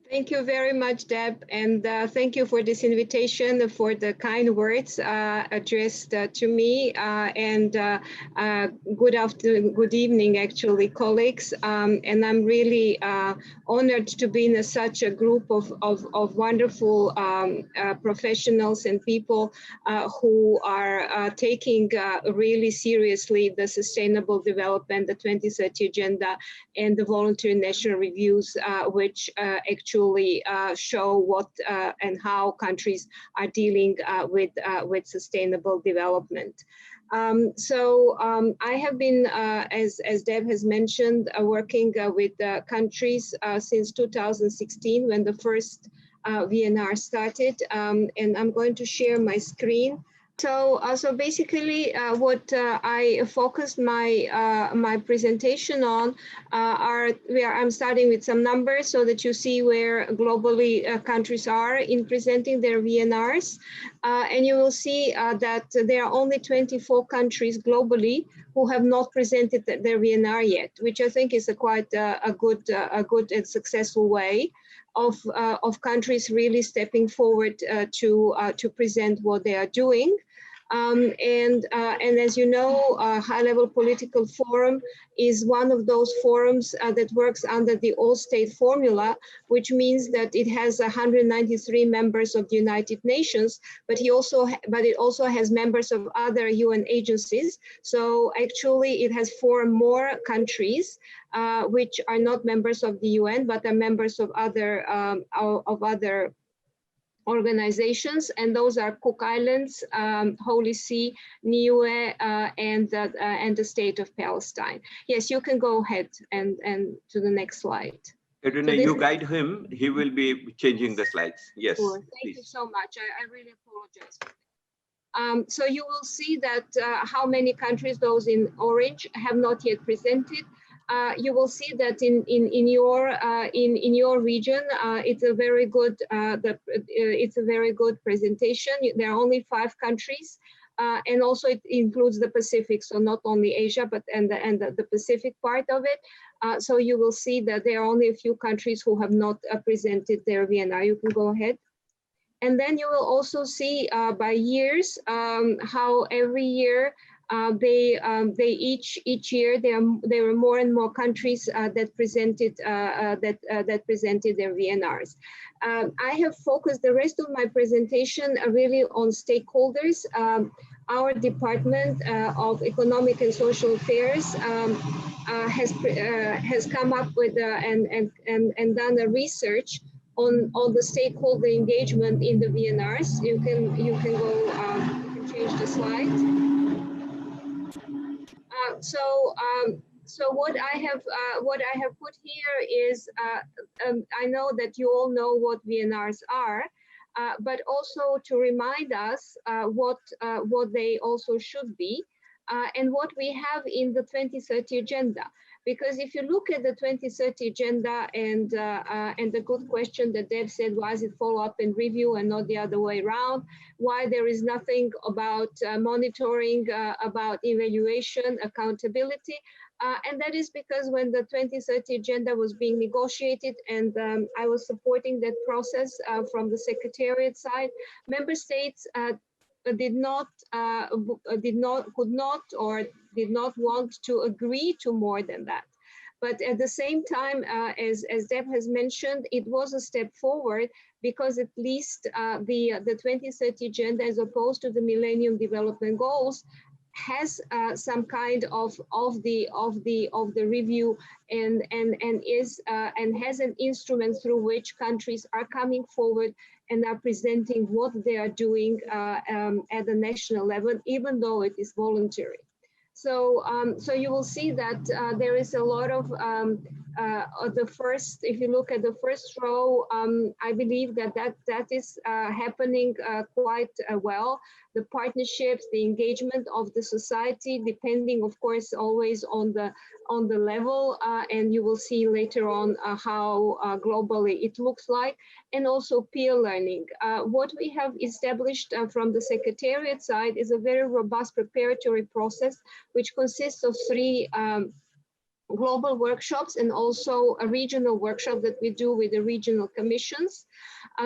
Thank you very much, Deb, and thank you for this invitation, for the kind words addressed to me, and good afternoon, good evening, actually, colleagues. And I'm really honored to be in such a group of wonderful professionals and people who are taking really seriously the sustainable development, the 2030 agenda, and the voluntary national reviews, which actually show what and how countries are dealing with sustainable development. I have been, as Deb has mentioned, working with countries since 2016 when the first VNR started, and I'm going to share my screen. So basically, what I focused my my presentation on I'm starting with some numbers so that you see where globally countries are in presenting their VNRs, and you will see that there are only 24 countries globally who have not presented their VNR yet, which I think is quite a good and successful way of countries really stepping forward to present what they are doing. And as you know, High-Level Political Forum is one of those forums that works under the all-state formula, which means that it has 193 members of the United Nations, but it also has members of other UN agencies. So actually, it has 4 more countries which are not members of the UN, but are members of other organizations, and those are Cook Islands, Holy See, Niue, and the State of Palestine. Yes, you can go ahead and to the next slide. Irena, you guide him. He will be changing the slides. Yes. Sure. Thank you so much. I really apologize for that. So you will see that how many countries, those in orange, have not yet presented. You will see that in your region, it's a very good presentation. There are only 5 countries, and also it includes the Pacific, so not only Asia, but and the Pacific part of it. So you will see that there are only a few countries who have not presented their VNR. You can go ahead. And then you will also see by years how every year each year there were more and more countries that presented their VNRs. I have focused the rest of my presentation really on stakeholders. Our Department of Economic and Social Affairs has come up with and done a research on the stakeholder engagement in the VNRs. You can go change the slide. So what I have put here is I know that you all know what VNRs are, but also to remind us what they also should be, and what we have in the 2030 agenda. Because if you look at the 2030 agenda and the good question that Deb said, why is it follow up and review and not the other way around? Why there is nothing about monitoring, about evaluation, accountability? And that is because when the 2030 agenda was being negotiated, and I was supporting that process from the Secretariat side, member states could not want to agree to more than that. But at the same time, as Deb has mentioned, it was a step forward because at least the 2030 agenda, as opposed to the Millennium Development Goals, has some kind of the review and has an instrument through which countries are coming forward and are presenting what they are doing at the national level, even though it is voluntary. So you will see that there is a lot of if you look at the first row, I believe that is happening quite well. The partnerships, the engagement of the society, depending, of course, always on the level, and you will see later on how globally it looks like, and also peer learning. What we have established from the Secretariat side is a very robust preparatory process, which consists of three global workshops and also a regional workshop that we do with the regional commissions.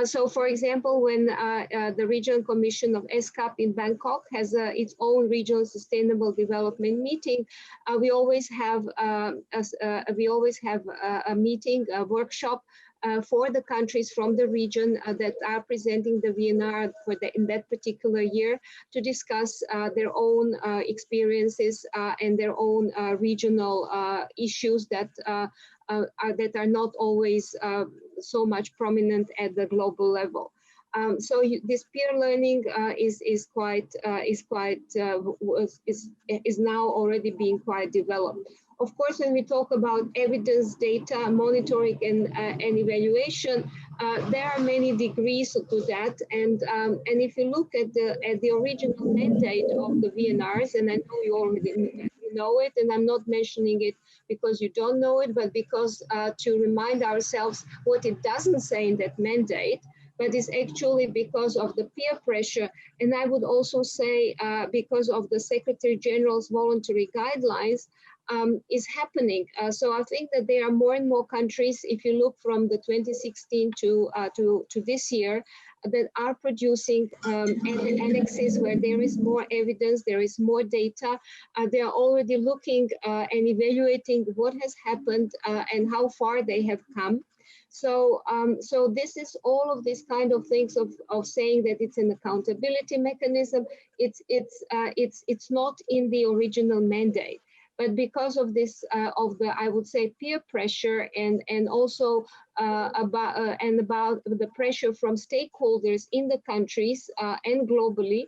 So for example, when the Regional Commission of ESCAP in Bangkok has its own regional sustainable development meeting, we always have a meeting, a workshop for the countries from the region that are presenting the VNR in that particular year to discuss their own experiences and their own regional issues that are not always so much prominent at the global level. So this peer learning is now already being quite developed. Of course, when we talk about evidence, data, monitoring, and evaluation, there are many degrees to that. And if you look at the original mandate of the VNRs, and I know you already know it, and I'm not mentioning it because you don't know it, but because to remind ourselves what it doesn't say in that mandate, but it's actually because of the peer pressure. And I would also say because of the Secretary General's voluntary guidelines is happening. So I think that there are more and more countries, if you look from the 2016 to this year, that are producing annexes where there is more evidence, there is more data. They are already looking and evaluating what has happened and how far they have come. So, so this is all of these kind of things of saying that it's an accountability mechanism. It's not in the original mandate. But because of this, I would say, peer pressure and also about the pressure from stakeholders in the countries and globally,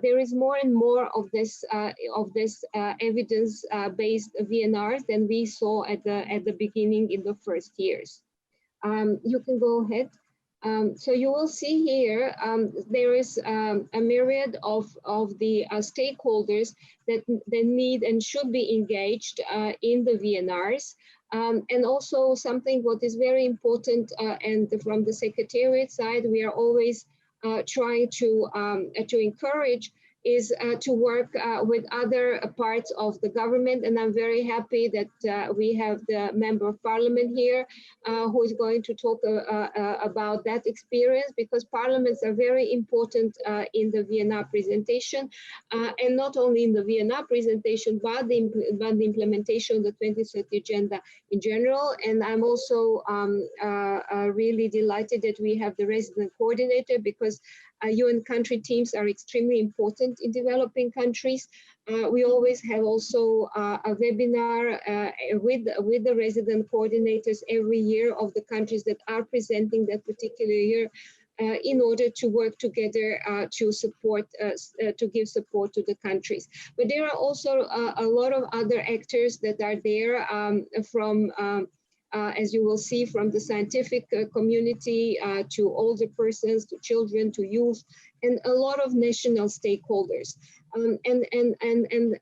there is more and more of this evidence-based VNRs than we saw at the beginning in the first years. You can go ahead. So you will see here, there is a myriad of the stakeholders that need and should be engaged in the VNRs. And also something what is very important, and from the Secretariat side, we are always trying to encourage is to work with other parts of the government. And I'm very happy that we have the Member of Parliament here who is going to talk about that experience, because parliaments are very important in the VNR presentation, and not only in the VNR presentation, but the implementation of the 2030 agenda in general. And I'm also really delighted that we have the resident coordinator, because UN country teams are extremely important in developing countries. We always have also a webinar with the resident coordinators every year of the countries that are presenting that particular year in order to work together to support, to give support to the countries. But there are also a lot of other actors that are there from as you will see, from the scientific community to older persons, to children, to youth, and a lot of national stakeholders. And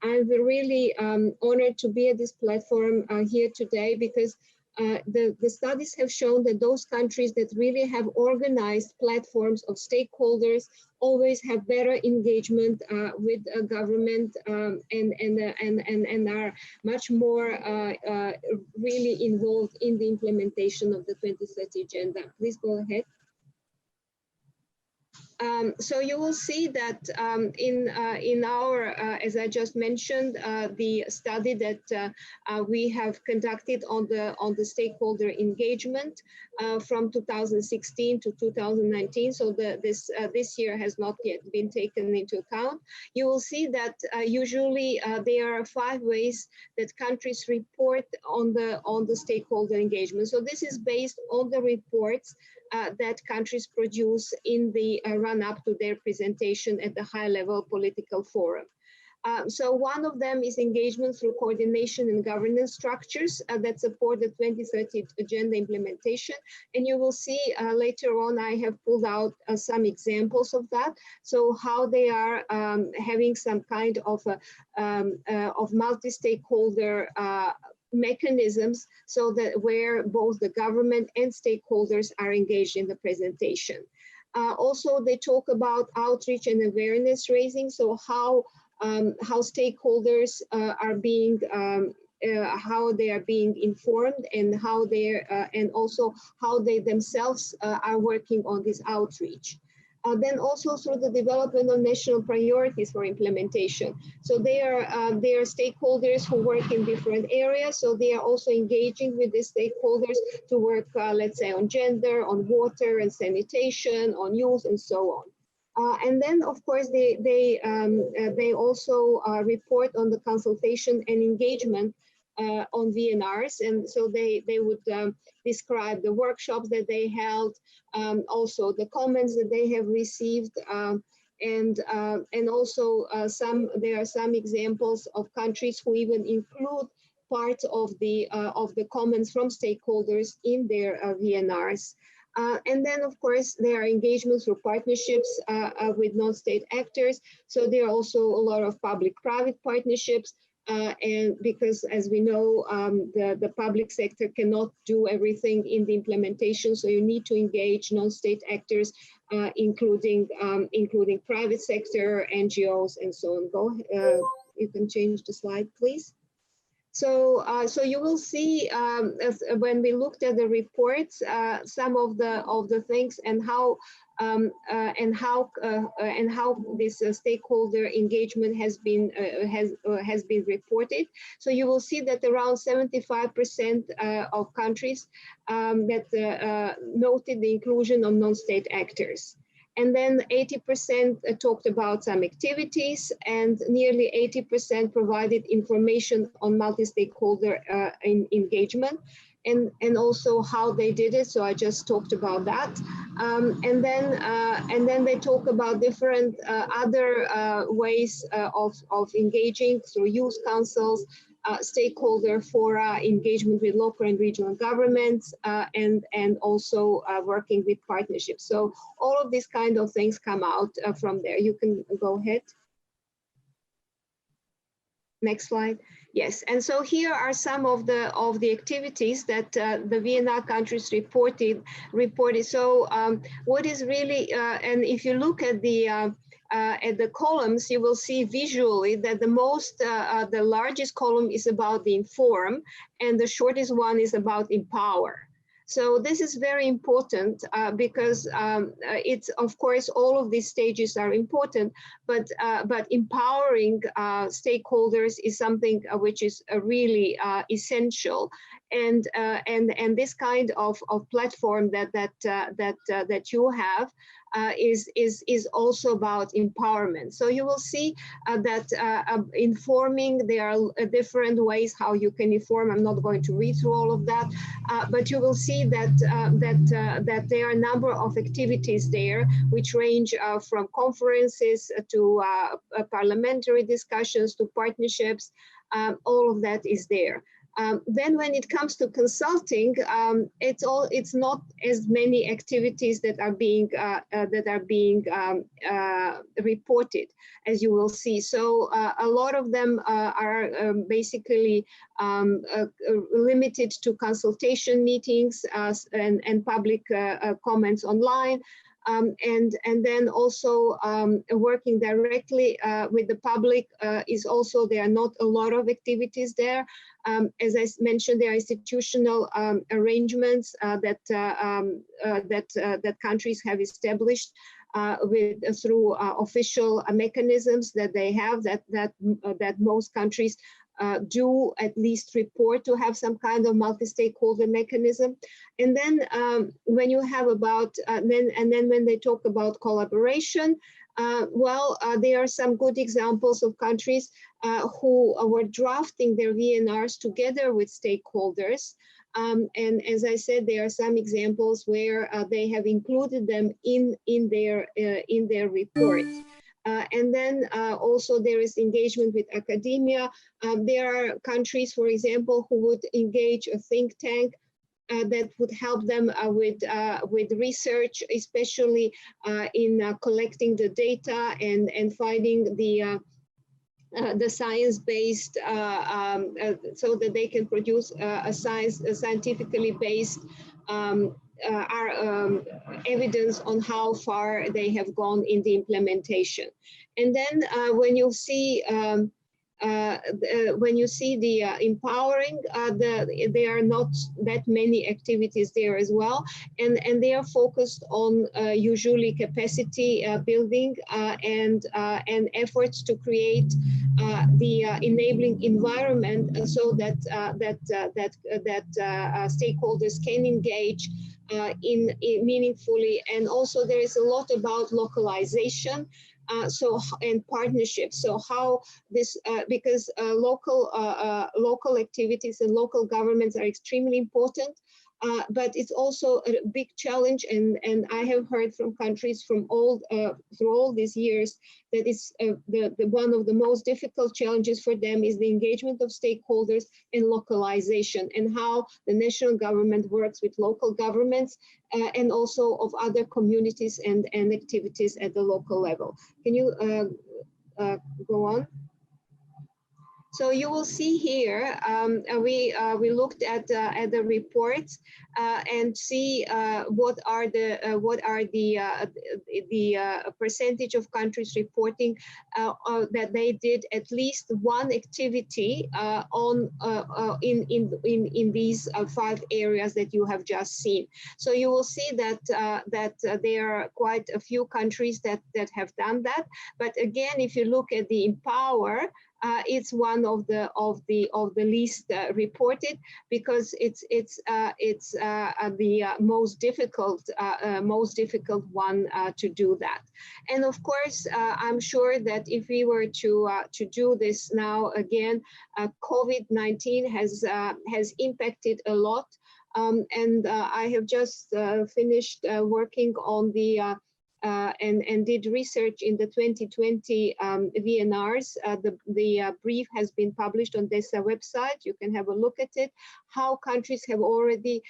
I'm really honored to be at this platform here today, because the studies have shown that those countries that really have organized platforms of stakeholders always have better engagement with government and are much more really involved in the implementation of the 2030 agenda. Please go ahead. So you will see that in our, as I just mentioned, the study that we have conducted on the stakeholder engagement from 2016 to 2019. So this year has not yet been taken into account. You will see that usually there are 5 ways that countries report on the stakeholder engagement. So this is based on the reports that countries produce in the run-up to their presentation at the high-level political forum. So one of them is engagement through coordination and governance structures that support the 2030 agenda implementation. And you will see later on, I have pulled out some examples of that. So how they are having some kind of multi-stakeholder mechanisms, so that where both the government and stakeholders are engaged in the presentation. Also, they talk about outreach and awareness raising, so how stakeholders are being how they are being informed and how and also how they themselves are working on this outreach. Then also through the development of national priorities for implementation. So they are stakeholders who work in different areas. So they are also engaging with the stakeholders to work, let's say, on gender, on water and sanitation, on youth, and so on. And then, of course, they also report on the consultation and engagement on VNRs, and so they would describe the workshops that they held, also the comments that they have received, and also there are some examples of countries who even include part of the comments from stakeholders in their VNRs. And then, of course, there are engagements through partnerships with non-state actors. So there are also a lot of public-private partnerships. And because, as we know, the public sector cannot do everything in the implementation, so you need to engage non-state actors, including private sector, NGOs, and so on. You can change the slide, please. So, so you will see when we looked at the reports, some of the things and how this stakeholder engagement has been reported. So you will see that around 75% of countries that noted the inclusion of non-state actors. And then 80% talked about some activities, and nearly 80% provided information on multi-stakeholder engagement, and also how they did it. So I just talked about that. And then they talk about different other ways of engaging through youth councils, stakeholder fora, engagement with local and regional governments, and also working with partnerships. So all of these kind of things come out from there. You can go ahead. Next slide. Yes, and so here are some of the activities that the VNR countries reported. So what is really, and if you look at the columns, you will see visually that the largest column is about the inform, and the shortest one is about empower. So this is very important because it's, of course, all of these stages are important, but empowering stakeholders is something which is really essential. And this kind of platform that you have is also about empowerment. So you will see that informing, there are different ways how you can inform. I'm not going to read through all of that, but you will see that that there are a number of activities there which range from conferences to parliamentary discussions to partnerships. All of that is there. Then when it comes to consulting, it's not as many activities that are being reported, as you will see. So a lot of them are basically limited to consultation meetings and public comments online. And then also working directly with the public is also, there are not a lot of activities there. As I mentioned, there are institutional arrangements that countries have established through official mechanisms that they have, that most countries do at least report to have some kind of multi-stakeholder mechanism. And then when you have about, and then when they talk about collaboration, there are some good examples of countries who were drafting their VNRs together with stakeholders. And as I said, there are some examples where they have included them in their reports. And then also there is engagement with academia. There are countries, for example, who would engage a think tank that would help them with research, especially in collecting the data and finding the science-based, so that they can produce a scientifically based evidence on how far they have gone in the implementation. And then when you see when you see the empowering, there are not that many activities there as well, and they are focused on usually capacity building and efforts to create the enabling environment so that stakeholders can engage in meaningfully. And also there is a lot about localization and partnerships. So how this, because local activities and local governments are extremely important, but it's also a big challenge. And I have heard from countries from through all these years that it's one of the most difficult challenges for them is the engagement of stakeholders and localization, and how the national government works with local governments and also of other communities and activities at the local level. Can you go on? So you will see here, we looked at the reports and see what are the percentage of countries reporting that they did at least one activity in these 5 areas that you have just seen. So you will see that there are quite a few countries that have done that. But again, if you look at the Empower, it's one of the least reported, because it's the most difficult one to do that. And of course, I'm sure that if we were to do this now again, COVID-19 has impacted a lot, and I have just finished working on the and did research in the 2020 VNRs. The brief has been published on DESA website. You can have a look at it, how countries have already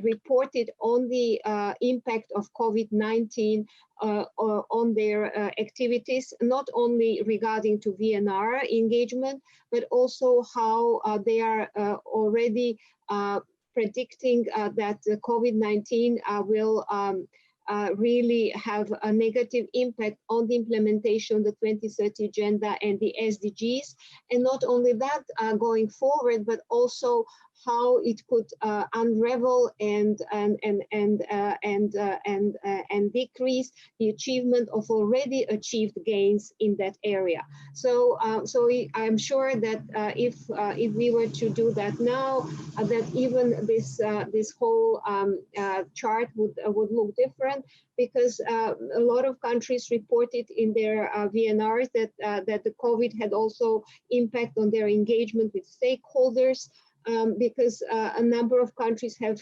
reported on the impact of COVID-19 on their activities, not only regarding to VNR engagement, but also how they are already predicting that COVID-19 will really have a negative impact on the implementation of the 2030 agenda and the SDGs. And not only that, going forward, but also how it could unravel and decrease the achievement of already achieved gains in that area. So, I'm sure that if we were to do that now, that even this whole chart would look different, because a lot of countries reported in their VNRs that the COVID had also impact on their engagement with stakeholders. Because a number of countries have,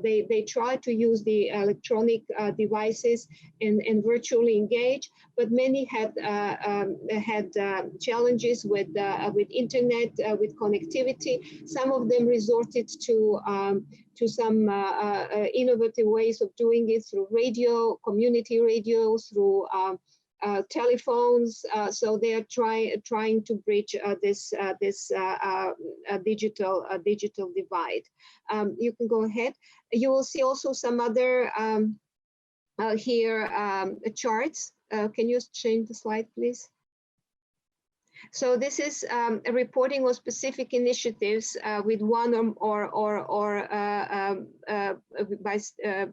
they try to use the electronic devices and virtually engage, but many had challenges with internet, with connectivity. Some of them resorted to some innovative ways of doing it through radio, community radio, through telephones, so they are trying to bridge this digital divide. You can go ahead. You will see also some other here charts. Can you change the slide, please? So this is a reporting of specific initiatives with one or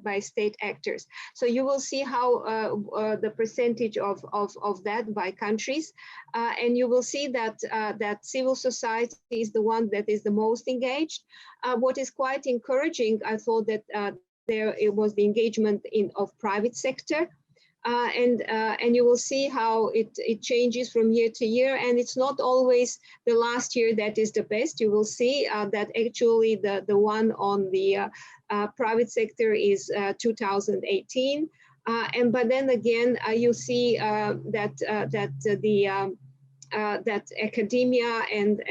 by state actors. So you will see how the percentage of that by countries, and you will see that that civil society is the one that is the most engaged. What is quite encouraging, I thought that it was the engagement of private sector. And you will see how it changes from year to year, and it's not always the last year that is the best. You will see that actually the one on the private sector is 2018, but then again you see that academia and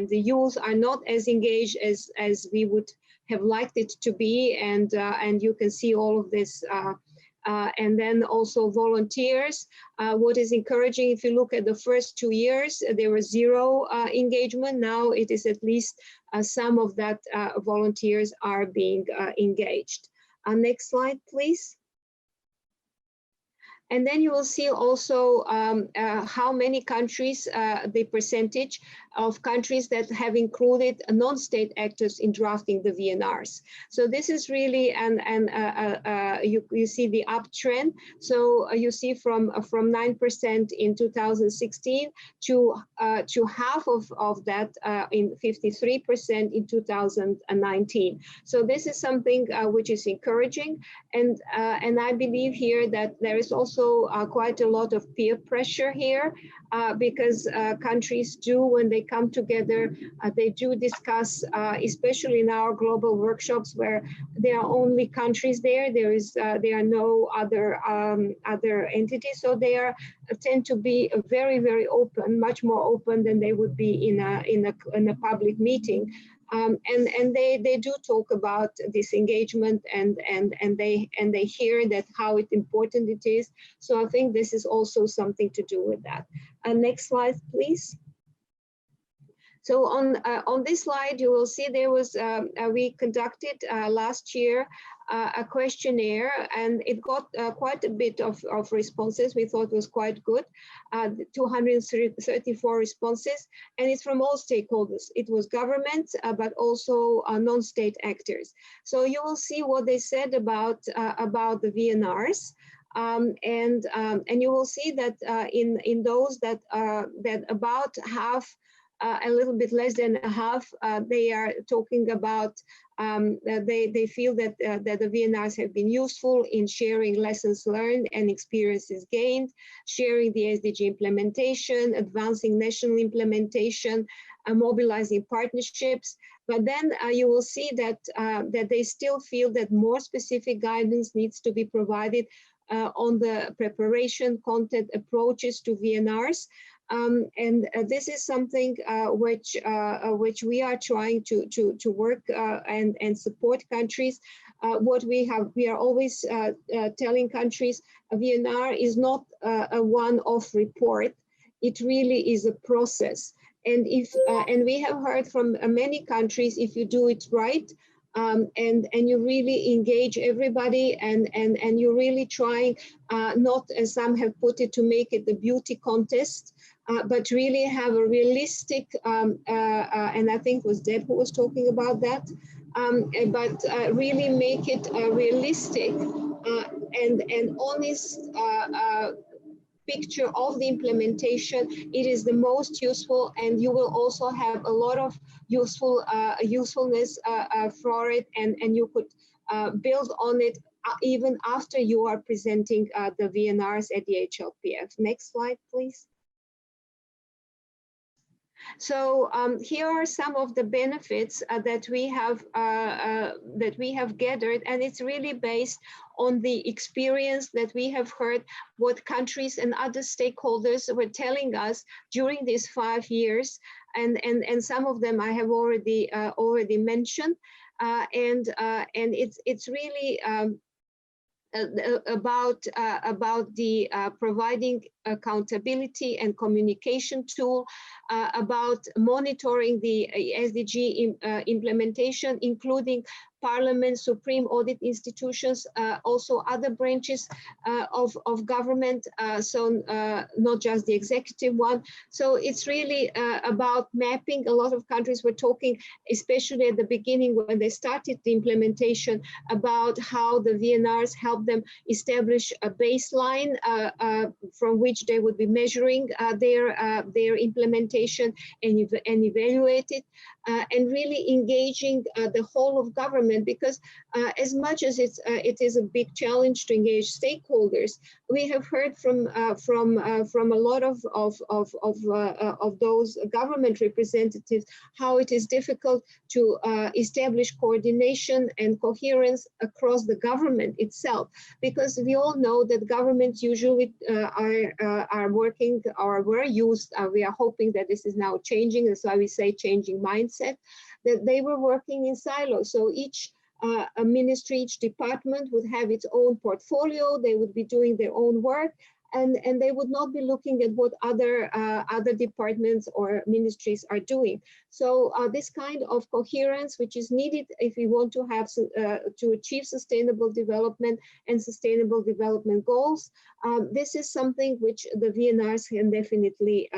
the youth are not as engaged as we would have liked it to be, and you can see all of this. And then also volunteers. What is encouraging, if you look at the first 2 years, there was zero engagement. Now it is at least some of that volunteers are being engaged. Next slide, please. And then you will see also how many countries, the percentage of countries that have included non-state actors in drafting the VNRs. So this is really, you see the uptrend. So you see from 9% in 2016 to half of that in 53% in 2019. So this is something which is encouraging, and I believe here that there is also quite a lot of peer pressure here because countries do, when they come together, they do discuss, especially in our global workshops where there are only countries there. There are no other entities, so they tend to be very, very open, much more open than they would be in a public meeting. And they do talk about this engagement, and they hear that how important it is. So I think this is also something to do with that. Next slide, please. So on this slide, you will see there was we conducted last year a questionnaire, and it got quite a bit of responses. We thought was quite good, 234 responses, and it's from all stakeholders. It was governments, but also non-state actors. So you will see what they said about the VNRs. And you will see that in those that about half, a little bit less than half, they are talking about they feel that the VNRs have been useful in sharing lessons learned and experiences gained, sharing the SDG implementation, advancing national implementation, mobilizing partnerships. But then you will see that that they still feel that more specific guidance needs to be provided on the preparation, content, approaches to VNRs. And this is something which we are trying to work and support countries. What we are always telling countries, a VNR is not a one-off report. It really is a process. And and we have heard from many countries, if you do it right, and you really engage everybody, and you're really trying not, as some have put it, to make it the beauty contest, but really have a realistic, and I think it was Deb who was talking about that, but really make it a realistic and honest picture of the implementation. It is the most useful, and you will also have a lot of usefulness for it, and you could build on it even after you are presenting the VNRs at the HLPF. Next slide, please. So here are some of the benefits that we have gathered, and it's really based on the experience that we have heard, what countries and other stakeholders were telling us during these 5 years, and some of them I have already mentioned, and it's really about the providing accountability and communication tool, about monitoring the SDG implementation, including Parliament, Supreme Audit institutions, also other branches of government, so not just the executive one. So it's really about mapping. A lot of countries were talking, especially at the beginning when they started the implementation, about how the VNRs help them establish a baseline from which they would be measuring their implementation and evaluate it, and really engaging the whole of government, because as much as it is a big challenge to engage stakeholders, we have heard from a lot of those government representatives how it is difficult to establish coordination and coherence across the government itself, because we all know that governments usually are working, or were used, we are hoping that this is now changing, that's why we say changing mindset, that they were working in silos. So each a ministry, each department would have its own portfolio, they would be doing their own work, and they would not be looking at what other departments or ministries are doing. So this kind of coherence, which is needed if we want to have to achieve sustainable development and sustainable development goals, this is something which the VNRs can definitely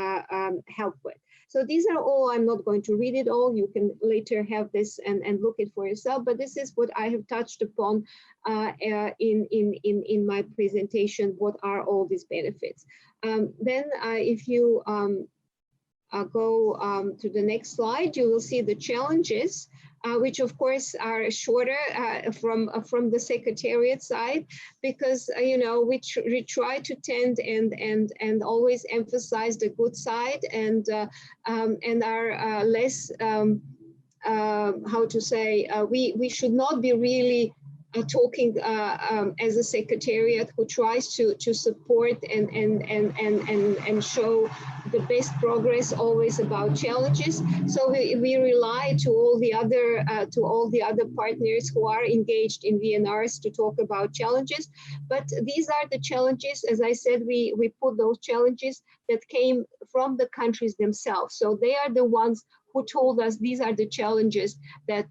help with. So these are all, I'm not going to read it all, you can later have this and look it for yourself, but this is what I have touched upon in my presentation, what are all these benefits. Then if you go to the next slide, you will see the challenges, which of course are shorter from the Secretariat side, because you know we try to tend and always emphasize the good side and are less how to say we should not be really talking as a secretariat who tries to support and show the best progress always about challenges. So we rely to all the other partners who are engaged in VNRs to talk about challenges. But these are the challenges, as I said, we put those challenges that came from the countries themselves. So they are the ones who told us these are the challenges that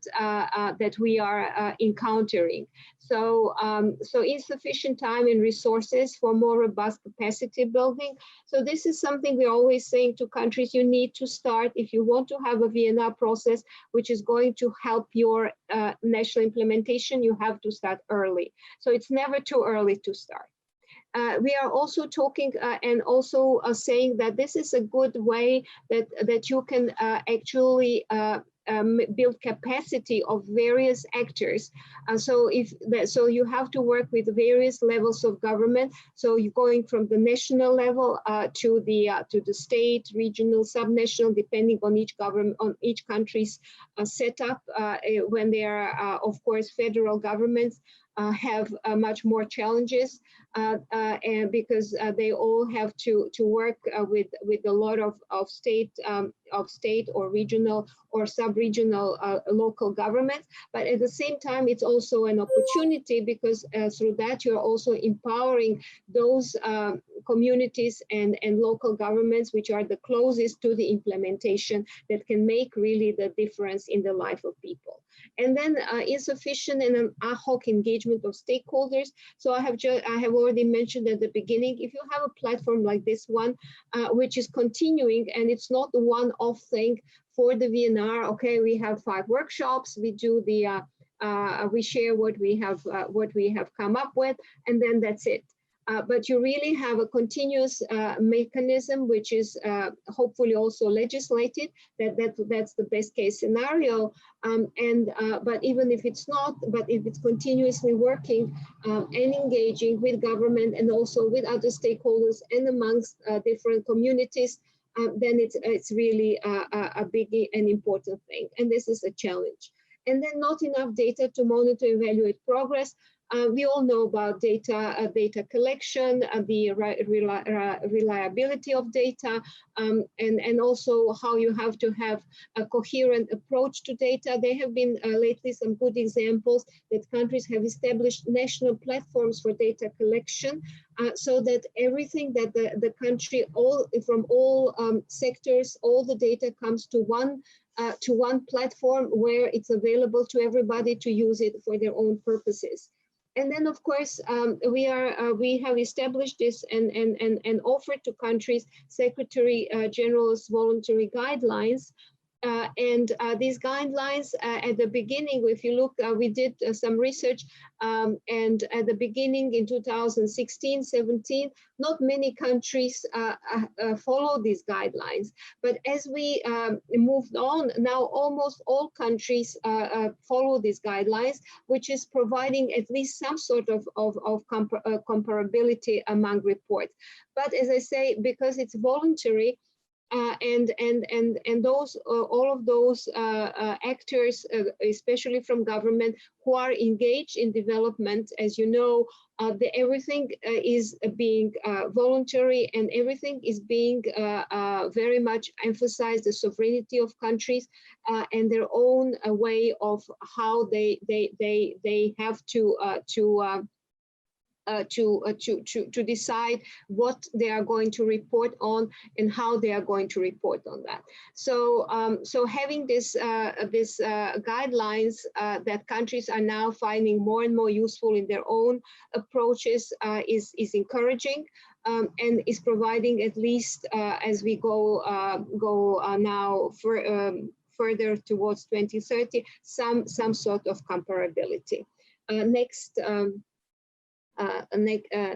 that we are encountering. So, so insufficient time and resources for more robust capacity building. So this is something we're always saying to countries, you need to start, if you want to have a VNR process, which is going to help your national implementation, you have to start early. So it's never too early to start. We are also talking and also saying that this is a good way that you can actually build capacity of various actors. So you have to work with various levels of government. So you're going from the national level to the state, regional, subnational, depending on each government, on each country's setup. When they are, of course, federal governments have much more challenges and because they all have to work with a lot of state or regional or sub-regional local governments. But at the same time, it's also an opportunity because through that you're also empowering those communities and local governments which are the closest to the implementation that can make really the difference in the life of people. And then insufficient and an ad hoc engagement of stakeholders. So I have already mentioned at the beginning, if you have a platform like this one, which is continuing and it's not the one-off thing for the VNR, okay, we have 5 workshops, we do the, we share what we have come up with, and then that's it. But you really have a continuous mechanism, which is hopefully also legislated. That's the best case scenario. But even if it's not, but if it's continuously working and engaging with government and also with other stakeholders and amongst different communities, then it's really a big and important thing. And this is a challenge. And then not enough data to monitor, evaluate progress. We all know about data collection, the reliability of data, and also how you have to have a coherent approach to data. There have been lately some good examples that countries have established national platforms for data collection, so that everything that the country, from all sectors, all the data comes to one platform where it's available to everybody to use it for their own purposes. And then, of course, we have established this and offered to countries Secretary General's voluntary guidelines. These guidelines at the beginning, if you look, we did some research, and at the beginning in 2016-17, not many countries follow these guidelines. But as we moved on, now almost all countries follow these guidelines, which is providing at least some sort of comparability among reports. But as I say, because it's voluntary, and those all of those actors, especially from government, who are engaged in development, as you know, everything is being voluntary, and everything is being very much emphasized, the sovereignty of countries and their own way of how they have to to decide what they are going to report on and how they are going to report on that. So so having this guidelines that countries are now finding more and more useful in their own approaches is encouraging. And is providing, at least as we go now for further towards 2030, some sort of comparability. Next.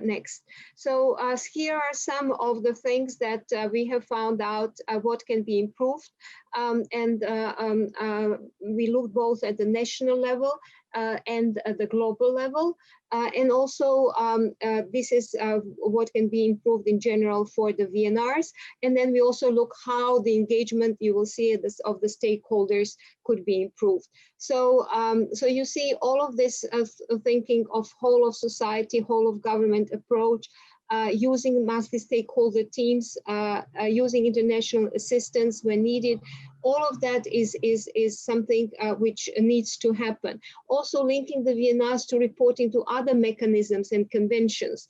Next. So here are some of the things that we have found out what can be improved. We look both at the national level and at the global level. And also this is what can be improved in general for the VNRs. And then we also look how the engagement, you will see this, of the stakeholders could be improved. So, so you see all of this thinking of whole of society, whole of government approach, using multi-stakeholder teams, using international assistance when needed. All of that is something which needs to happen. Also linking the VNRs to reporting to other mechanisms and conventions.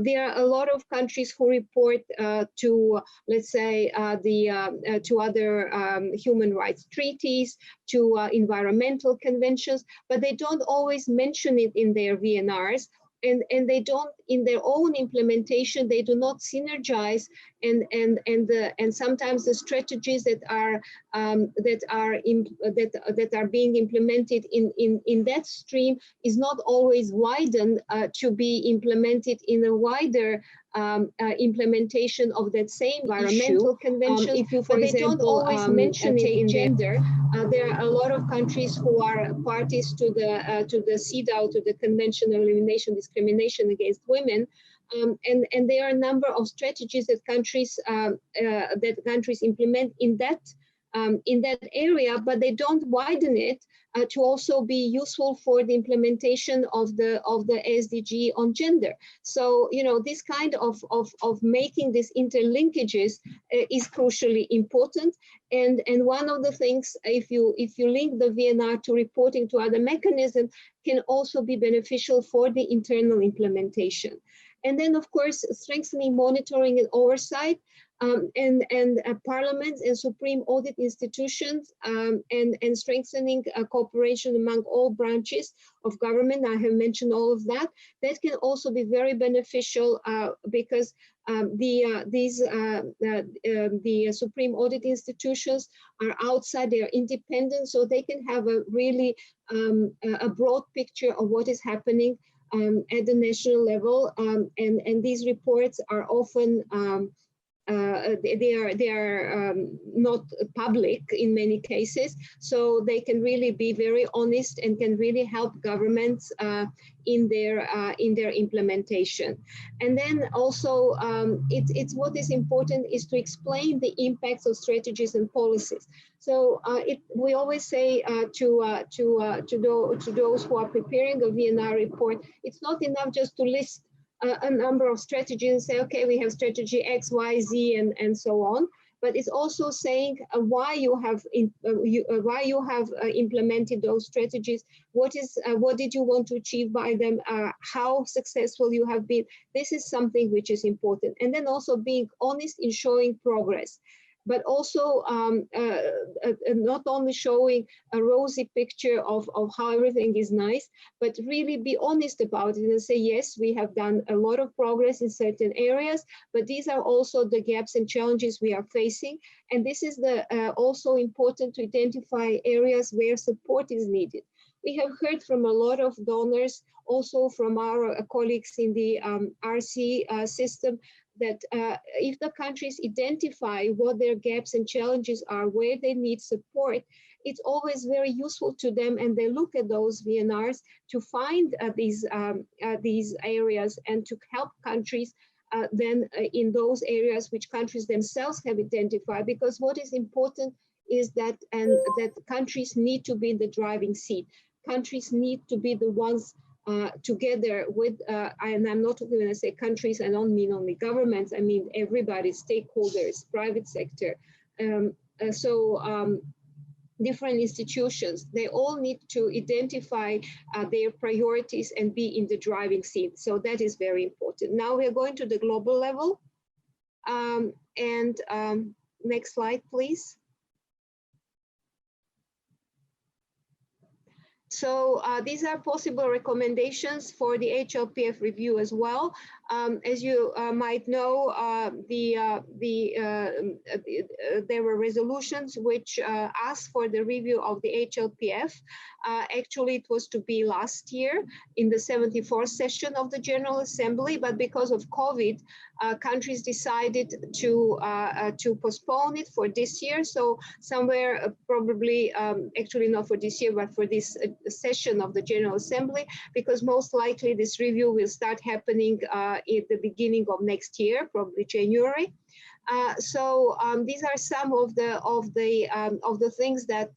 There are a lot of countries who report to, let's say, to other human rights treaties, to environmental conventions, but they don't always mention it in their VNRs. And they don't, in their own implementation, they do not synergize, and sometimes the strategies that are being implemented in that stream is not always widened to be implemented in a wider implementation of that same environmental convention. If you, for example, they don't always mention it in gender. There are a lot of countries who are parties to the CEDAW, to the Convention on Elimination of Discrimination Against Women, and there are a number of strategies that countries implement in that area, but they don't widen it to also be useful for the implementation of the SDG on gender. So, you know, this kind of making these interlinkages is crucially important. And one of the things, if you link the VNR to reporting to other mechanisms, can also be beneficial for the internal implementation. And then, of course, strengthening monitoring and oversight. And parliaments and supreme audit institutions, and strengthening cooperation among all branches of government. I have mentioned all of that. That can also be very beneficial because the supreme audit institutions are outside, they are independent, so they can have a really a broad picture of what is happening at the national level. And these reports are often they are not public in many cases, so they can really be very honest and can really help governments in their implementation. And then also, it's what is important is to explain the impacts of strategies and policies. So we always say to those who are preparing a VNR report, it's not enough just to list a number of strategies and say, okay, we have strategy X, Y, Z, and so on. But it's also saying why you have implemented those strategies. What did you want to achieve by them? How successful you have been. This is something which is important. And then also being honest in showing progress, but also not only showing a rosy picture of how everything is nice, but really be honest about it and say, yes, we have done a lot of progress in certain areas, but these are also the gaps and challenges we are facing. And this is also important to identify areas where support is needed. We have heard from a lot of donors, also from our colleagues in the RC system, that if the countries identify what their gaps and challenges are, where they need support, it's always very useful to them, and they look at those VNRs to find these areas and to help countries then in those areas which countries themselves have identified. Because what is important is that countries need to be in the driving seat. Countries need to be the ones together with, and I'm not going to say countries, I don't mean only governments, I mean everybody, stakeholders, private sector. different institutions, they all need to identify their priorities and be in the driving seat. So that is very important. Now we're going to the global level. Next slide, please. So these are possible recommendations for the HLPF review as well. As you might know, there were resolutions which asked for the review of the HLPF. Actually, it was to be last year in the 74th session of the General Assembly, but because of COVID, countries decided to postpone it for this year. So somewhere probably, actually not for this year, but for this session of the General Assembly, because most likely this review will start happening at the beginning of next year, probably January. So these are some of the things that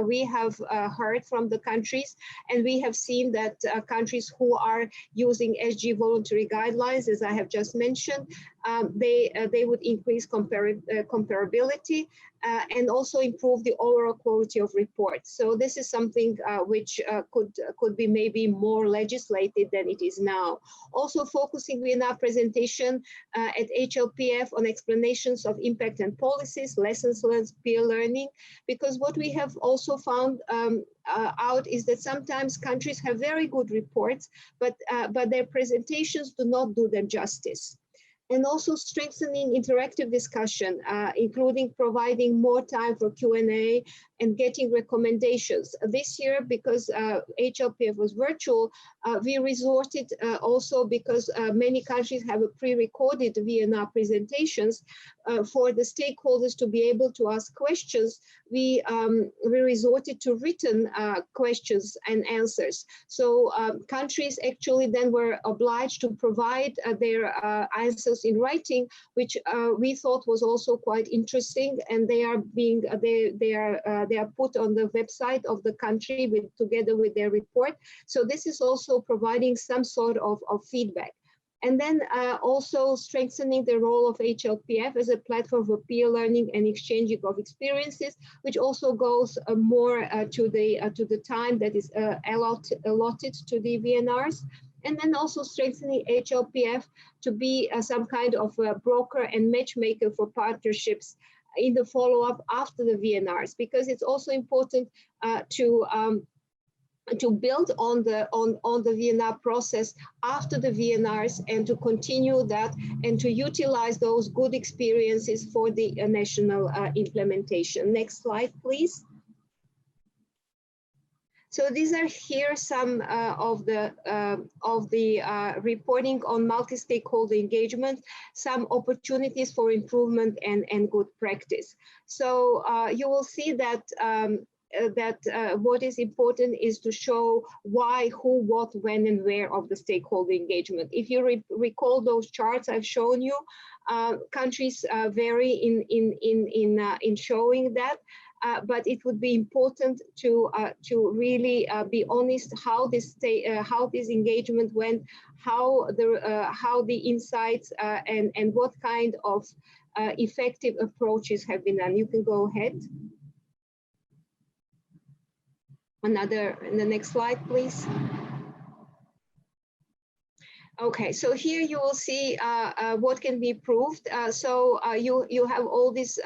we have heard from the countries, and we have seen that countries who are using SG voluntary guidelines, as I have just mentioned, they would increase comparability and also improve the overall quality of reports. So this is something which could be maybe more legislated than it is now. Also focusing in our presentation at HLPF on explanations of impact and policies, lessons learned, peer learning, because what we have also found out is that sometimes countries have very good reports, but their presentations do not do them justice. And also strengthening interactive discussion, including providing more time for Q&A and getting recommendations. This year, because HLPF was virtual, we resorted also because many countries have a pre-recorded VNR presentations for the stakeholders to be able to ask questions. We resorted to written questions and answers. So countries actually then were obliged to provide their answers in writing, which we thought was also quite interesting, and they are being they are put on the website of the country together with their report. So this is also providing some sort of feedback. And then also strengthening the role of HLPF as a platform for peer learning and exchanging of experiences, which also goes more to the time that is allotted to the VNRs. And then also strengthening HLPF to be some kind of a broker and matchmaker for partnerships in the follow-up after the VNRs, because it's also important to build on the VNR process after the VNRs and to continue that and to utilize those good experiences for the national implementation. Next slide, please. So these are here some of the reporting on multi-stakeholder engagement, some opportunities for improvement and good practice. So you will see that what is important is to show why, who, what, when, and where of the stakeholder engagement. If you recall those charts I've shown you, countries vary in showing that. But it would be important to really be honest how this engagement went, how the insights and what kind of effective approaches have been done. You can go ahead. The next slide, please. Okay, so here you will see what can be improved. You have all these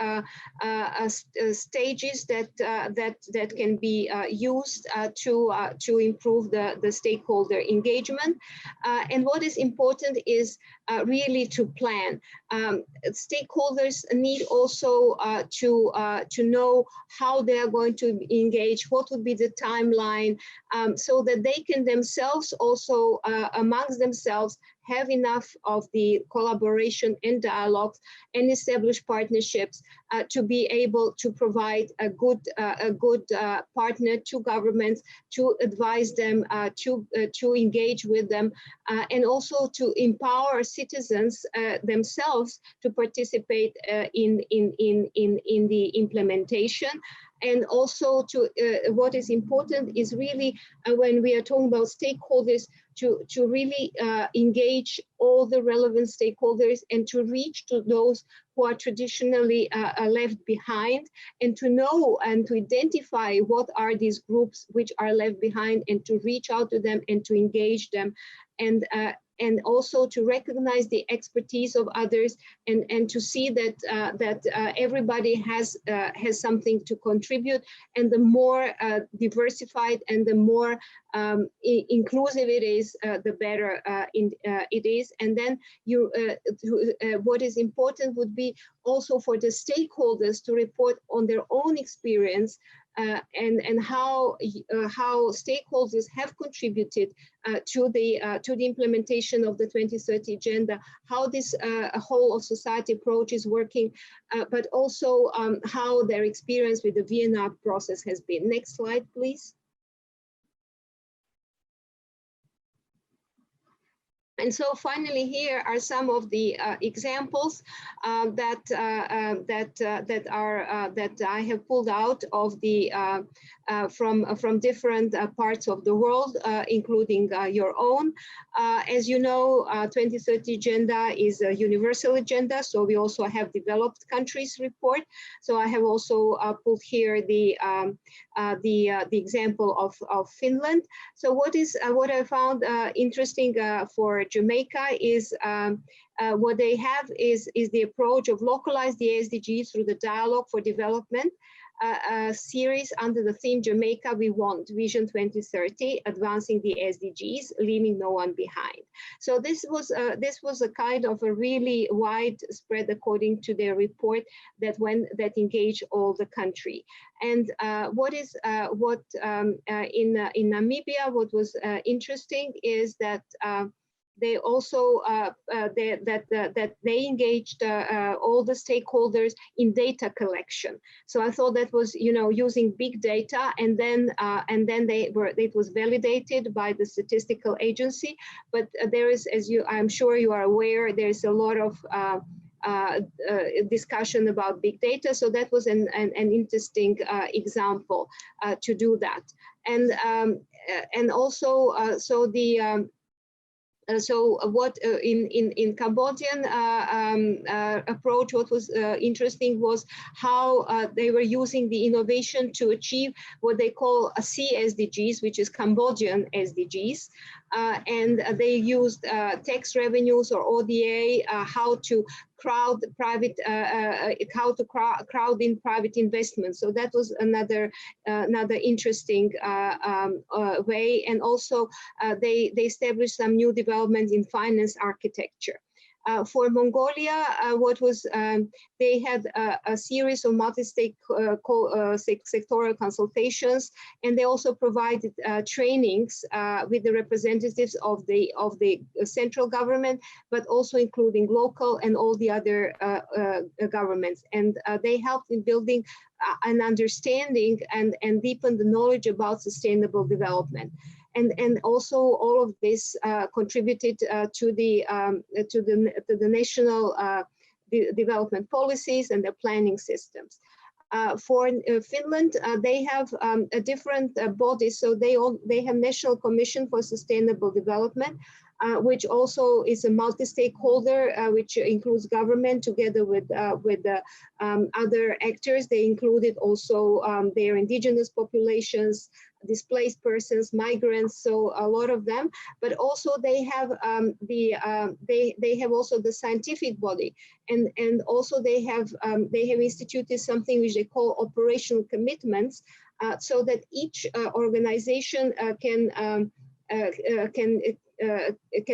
stages that can be used to improve the stakeholder engagement. And what is important is really to plan. Stakeholders need also to know how they are going to engage, what would be the timeline, so that they can themselves also amongst themselves have enough of the collaboration and dialogue and establish partnerships to be able to provide a good partner to governments, to advise them, to engage with them, and also to empower citizens themselves to participate in the implementation. And also what is important is really when we are talking about stakeholders, to really engage all the relevant stakeholders and to reach to those who are traditionally left behind, and to know and to identify what are these groups which are left behind, and to reach out to them and to engage them, and also to recognize the expertise of others, and to see that everybody has something to contribute, and the more diversified and the more inclusive it is, the better it is. And then what is important would be also for the stakeholders to report on their own experience, and how stakeholders have contributed to the implementation of the 2030 agenda, how this whole of society approach is working, but also how their experience with the VNR process has been. Next slide, please. And so finally, here are some of the examples that I have pulled out of the from different parts of the world, including your own. As you know, 2030 agenda is a universal agenda, so we also have developed countries report. So I have also pulled here the example of Finland. So what I found interesting for Jamaica is what they have is the approach of localize the SDGs through the Dialogue for Development, a series under the theme Jamaica We Want, Vision 2030, advancing the SDGs, leaving no one behind. So this was a kind of a really widespread, according to their report, that engaged all the country. And in Namibia, what was interesting is that they also that they engaged all the stakeholders in data collection. So I thought that was, you know, using big data, and then it was validated by the statistical agency. But there is, as I'm sure you are aware, there's a lot of discussion about big data. So that was an interesting example to do that. And also so what in Cambodian approach, what was interesting was how they were using the innovation to achieve what they call a CSDGs, which is Cambodian SDGs. And they used tax revenues or ODA, how to crowd in private investment. So that was another interesting way. And also they established some new developments in finance architecture. For Mongolia, they had a series of multi-sectoral consultations, and they also provided trainings with the representatives of the central government, but also including local and all the other governments. And they helped in building an understanding and deepen the knowledge about sustainable development. And also all of this contributed to the national development policies and the planning systems. For Finland, they have a different body, so they have National Commission for Sustainable Development, which also is a multi-stakeholder, which includes government together with other actors. They included also their indigenous populations, displaced persons, migrants, so a lot of them. But also they have they have also the scientific body, and also they have instituted something which they call operational commitments, so that each organization can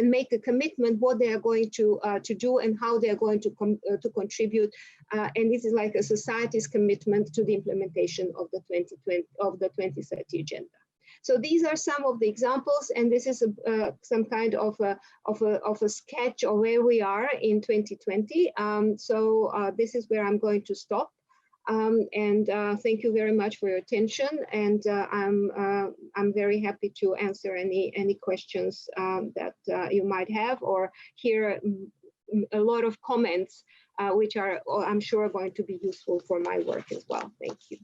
make a commitment what they are going to do and how they are going to contribute, and this is like a society's commitment to the implementation of the 2030 agenda. So these are some of the examples, and this is some kind of a sketch of where we are in 2020. So this is where I'm going to stop. And thank you very much for your attention, and I'm very happy to answer any questions that you might have, or hear a lot of comments which are, I'm sure, going to be useful for my work as well. Thank you.